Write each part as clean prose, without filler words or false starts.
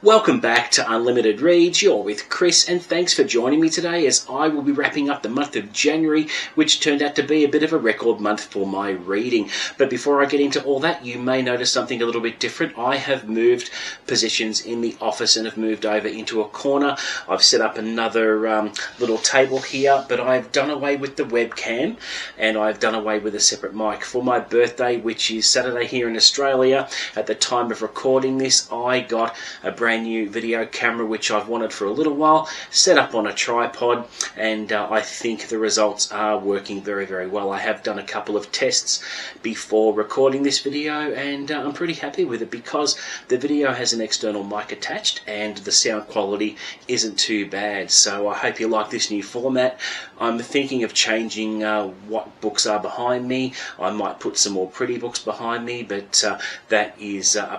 Welcome back to Unlimited Reads. You're with Chris, and thanks for joining me today as I will be wrapping up the month of January, which turned out to be a bit of a record month for my reading. But before I get into all that, you may notice something a little bit different. I have moved positions in the office and have moved over into a corner. I've set up another little table here, but I've done away with the webcam and I've done away with a separate mic. For my birthday, which is Saturday here in Australia, at the time of recording this, I got a brand new video camera which I've wanted for a little while, set up on a tripod, and I think the results are working very, very well. I have done a couple of tests before recording this video, and I'm pretty happy with it because the video has an external mic attached and the sound quality isn't too bad. So I hope you like this new format. I'm thinking of changing what books are behind me. I might put some more pretty books behind me, but that is a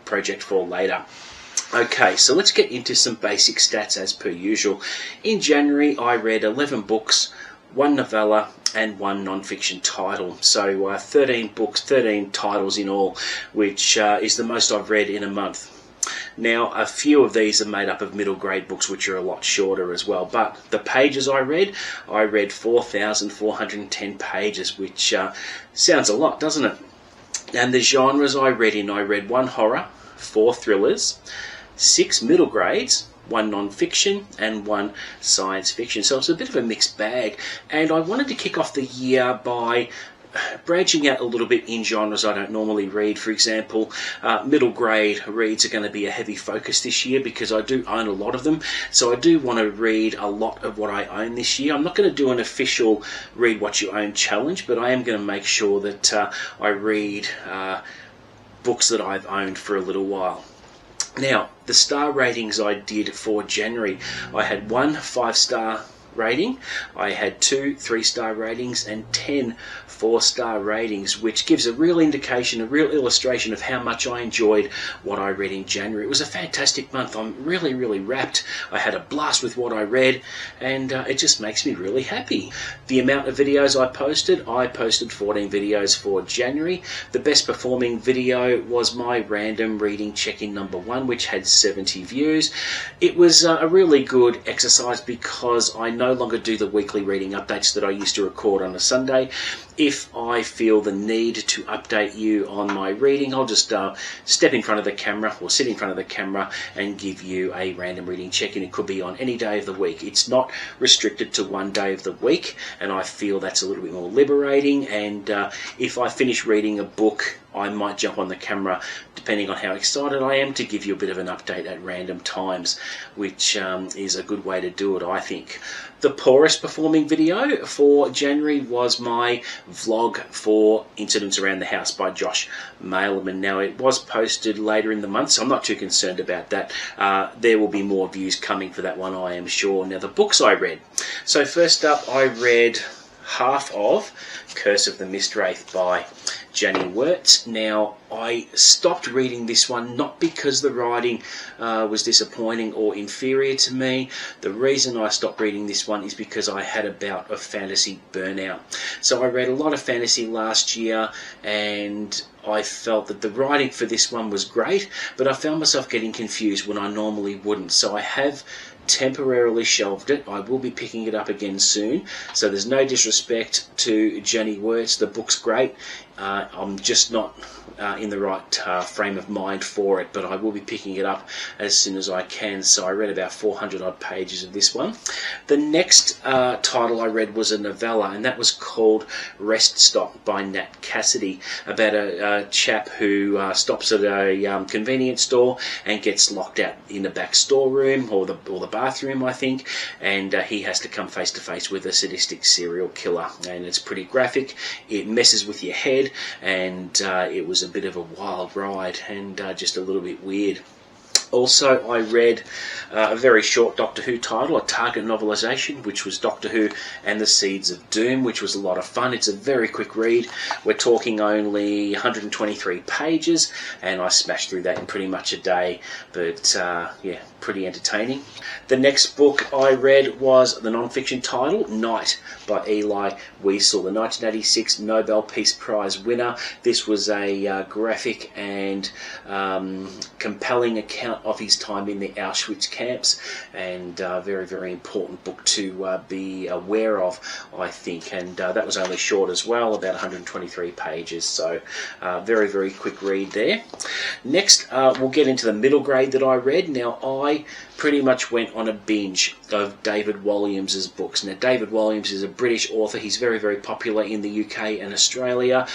project for later. Okay, so let's get into some basic stats as per usual. In January, I read 11 books, 1 novella, and 1 non-fiction title. So 13 books, 13 titles in all, which is the most I've read in a month. Now, a few of these are made up of middle grade books, which are a lot shorter as well. But the pages I read 4,410 pages, which sounds a lot, doesn't it? And the genres I read 1 horror, 4 thrillers, 6 middle grades, 1 non-fiction, and 1 science fiction. So it's a bit of a mixed bag. And I wanted to kick off the year by branching out a little bit in genres I don't normally read. For example, middle grade reads are going to be a heavy focus this year because I do own a lot of them. So I do want to read a lot of what I own this year. I'm not going to do an official read what you own challenge, but I am going to make sure that I read books that I've owned for a little while. Now, the star ratings I did for January, I had 1 5-star rating, I had 2 3-star ratings, and 10 4-star ratings, which gives a real indication, a real illustration of how much I enjoyed what I read in January. It was a fantastic month. I'm really, really wrapped. I had a blast with what I read, and it just makes me really happy. The amount of videos I posted 14 videos for January. The best performing video was my random reading check-in number 1, which had 70 views. It was a really good exercise because I no longer do the weekly reading updates that I used to record on a Sunday. If I feel the need to update you on my reading, I'll just step in front of the camera or sit in front of the camera and give you a random reading check-in. It could be on any day of the week. It's not restricted to one day of the week, and I feel that's a little bit more liberating. And if I finish reading a book, I might jump on the camera, depending on how excited I am, to give you a bit of an update at random times, which is a good way to do it, I think. The poorest performing video for January was my vlog for Incidents Around the House by Josh Mailman. Now, it was posted later in the month, so I'm not too concerned about that. There will be more views coming for that one, I am sure. Now, the books I read. So first up, I read half of Curse of the Mist Wraith by Jenny Wirtz. Now, I stopped reading this one not because the writing was disappointing or inferior to me. The reason I stopped reading this one is because I had a bout of fantasy burnout. So I read a lot of fantasy last year, and I felt that the writing for this one was great, but I found myself getting confused when I normally wouldn't. So I have temporarily shelved it. I will be picking it up again soon, so there's no disrespect to Jenny Wirtz. The book's great. I'm just not in the right frame of mind for it, but I will be picking it up as soon as I can. So I read about 400 odd pages of this one. The next title I read was a novella, and that was called Rest Stop by Nat Cassidy, about a chap who stops at a convenience store and gets locked out in the back storeroom or the bathroom, I think, and he has to come face to face with a sadistic serial killer, and it's pretty graphic. It messes with your head, and it was a bit of a wild ride and just a little bit weird. Also, I read a very short Doctor Who title, a Target novelisation, which was Doctor Who and the Seeds of Doom, which was a lot of fun. It's a very quick read. We're talking only 123 pages, and I smashed through that in pretty much a day. But yeah, pretty entertaining. The next book I read was the non-fiction title, Night, by Eli Wiesel, the 1986 Nobel Peace Prize winner. This was a graphic and compelling account of his time in the Auschwitz camps, and very, very important book to be aware of, I think. And that was only short as well, about 123 pages, so very, very quick read there. Next, we'll get into the middle grade that I read. Now, I pretty much went on a binge of David Walliams' books. Now, David Walliams is a British author. He's very, very popular in the UK and Australia.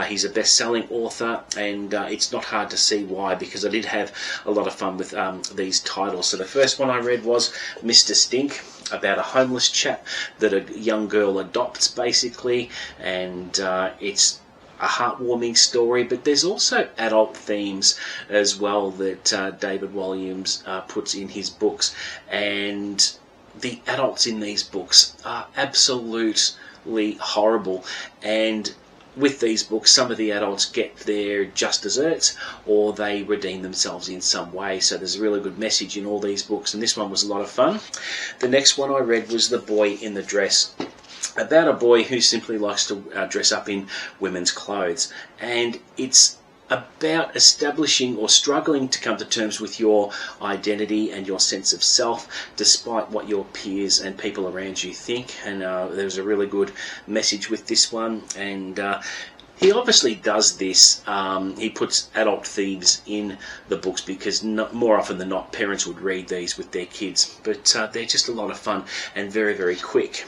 He's a best-selling author, and it's not hard to see why, because I did have a lot of fun with these titles. So the first one I read was Mr. Stink, about a homeless chap that a young girl adopts, basically, and it's a heartwarming story, but there's also adult themes as well that David Walliams puts in his books, and the adults in these books are absolutely horrible. And with these books, some of the adults get their just desserts, or they redeem themselves in some way. So there's a really good message in all these books, and this one was a lot of fun. The next one I read was The Boy in the Dress, about a boy who simply likes to dress up in women's clothes, and it's about establishing or struggling to come to terms with your identity and your sense of self, despite what your peers and people around you think. And there's a really good message with this one, and he obviously does this. He puts adult themes in the books because more often than not, parents would read these with their kids, but they're just a lot of fun and very, very quick.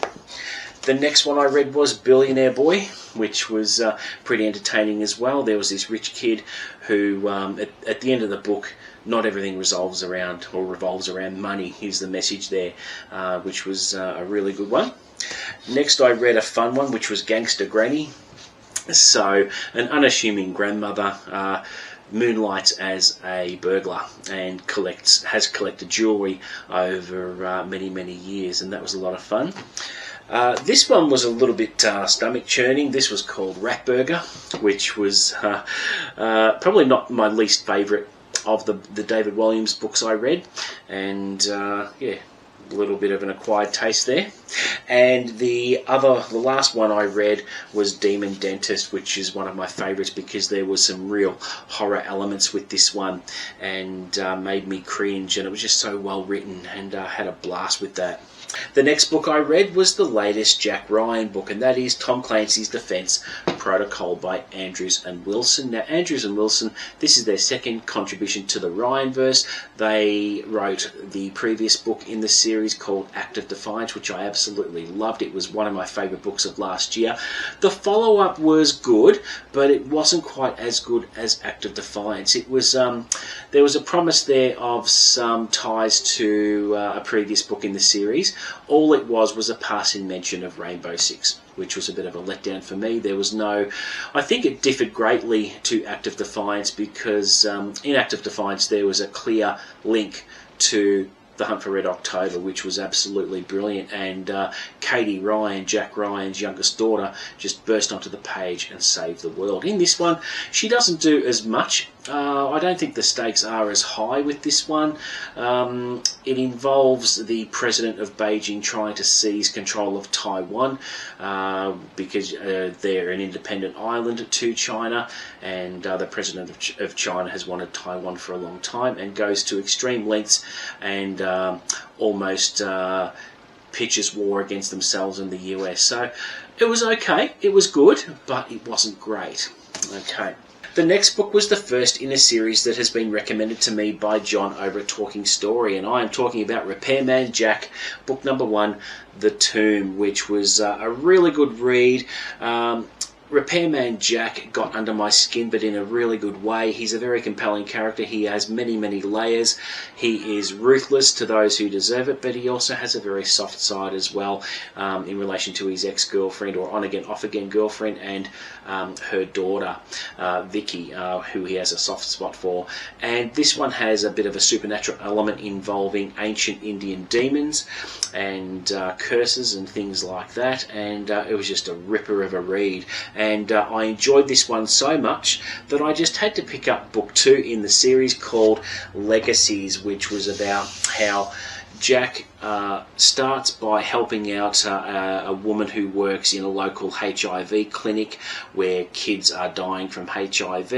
The next one I read was Billionaire Boy, which was pretty entertaining as well. There was this rich kid who, at the end of the book, not everything revolves around money. Here's the message there, which was a really good one. Next I read a fun one, which was Gangster Granny. So an unassuming grandmother moonlights as a burglar and has collected jewellery over many, many years, and that was a lot of fun. This one was a little bit stomach churning. This was called Rat Burger, which was probably not my least favourite of the David Walliams books I read, and yeah, a little bit of an acquired taste there. And the last one I read was Demon Dentist, which is one of my favourites because there was some real horror elements with this one, and made me cringe, and it was just so well written, and had a blast with that. The next book I read was the latest Jack Ryan book, and that is Tom Clancy's Defence Protocol by Andrews and Wilson. Now, Andrews and Wilson, this is their second contribution to the Ryanverse. They wrote the previous book in the series called Act of Defiance, which I absolutely loved. It was one of my favourite books of last year. The follow-up was good, but it wasn't quite as good as Act of Defiance. It was there was a promise there of some ties to a previous book in the series. All it was a passing mention of Rainbow Six, which was a bit of a letdown for me. There was I think it differed greatly to Act of Defiance because in Act of Defiance there was a clear link to The Hunt for Red October, which was absolutely brilliant, and Katie Ryan, Jack Ryan's youngest daughter, just burst onto the page and saved the world. In this one, she doesn't do as much. I don't think the stakes are as high with this one. It involves the president of Beijing trying to seize control of Taiwan because they're an independent island to China, and the president of China has wanted Taiwan for a long time and goes to extreme lengths and almost pitches war against themselves and the US. So it was okay, it was good, but it wasn't great. Okay. The next book was the first in a series that has been recommended to me by John over at Talking Story, and I am talking about Repairman Jack, book number 1, The Tomb, which was a really good read. Repairman Jack got under my skin, but in a really good way. He's a very compelling character. He has many, many layers. He is ruthless to those who deserve it, but he also has a very soft side as well in relation to his ex-girlfriend, or on-again, off-again girlfriend, and her daughter, Vicky, who he has a soft spot for. And this one has a bit of a supernatural element involving ancient Indian demons and curses and things like that, and it was just a ripper of a read. and I enjoyed this one so much that I just had to pick up book 2 in the series called Legacies, which was about how Jack starts by helping out a woman who works in a local HIV clinic where kids are dying from HIV,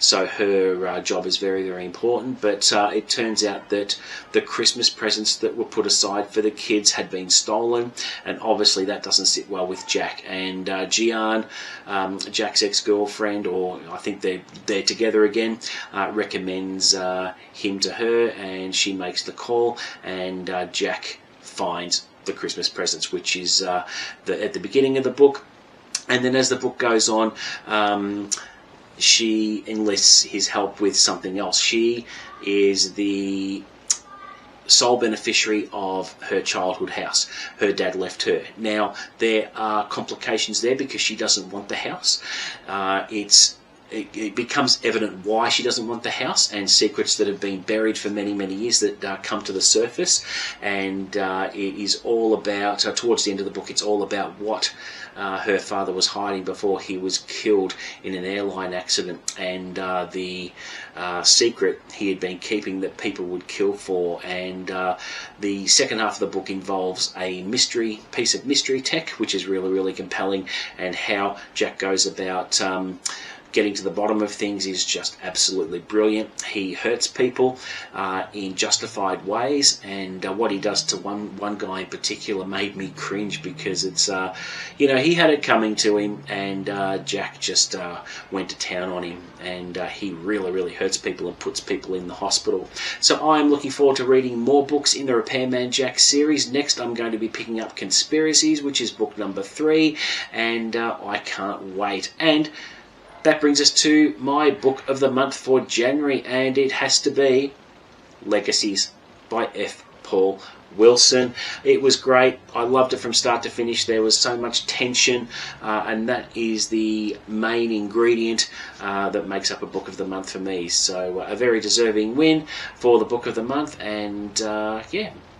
so her job is very, very important, but it turns out that the Christmas presents that were put aside for the kids had been stolen, and obviously that doesn't sit well with Jack. And Gian, Jack's ex-girlfriend, or I think they're together again, recommends him to her, and she makes the call, and Jack finds the Christmas presents, which is at the beginning of the book. And then as the book goes on, she enlists his help with something else. She is the sole beneficiary of her childhood house. Her dad left her. Now, there are complications there because she doesn't want the house. It becomes evident why she doesn't want the house, and secrets that have been buried for many, many years that come to the surface. And it is all about, towards the end of the book, it's all about what her father was hiding before he was killed in an airline accident, and the secret he had been keeping that people would kill for. And the second half of the book involves a piece of mystery tech, which is really, really compelling, and how Jack goes about getting to the bottom of things is just absolutely brilliant. He hurts people in justified ways, and what he does to one guy in particular made me cringe, because it's he had it coming to him, and Jack just went to town on him, and he really, really hurts people and puts people in the hospital. So I'm looking forward to reading more books in the Repairman Jack series. Next I'm going to be picking up Conspiracies, which is book number 3, and I can't wait. And that brings us to my book of the month for January, and it has to be Legacies by F. Paul Wilson. It was great. I loved it from start to finish. There was so much tension, and that is the main ingredient that makes up a book of the month for me. So a very deserving win for the book of the month, and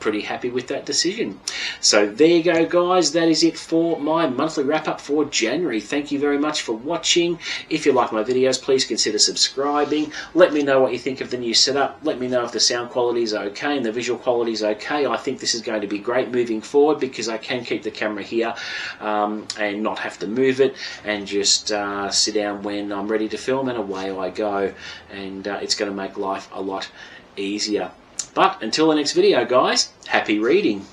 pretty happy with that decision. So there you go, guys. That is it for my monthly wrap-up for January. Thank you very much for watching. If you like my videos, please consider subscribing. Let me know what you think of the new setup. Let me know if the sound quality is okay and the visual quality is okay. I think this is going to be great moving forward, because I can keep the camera here and not have to move it, and just sit down when I'm ready to film, and away I go. And it's going to make life a lot easier. But until the next video, guys, happy reading.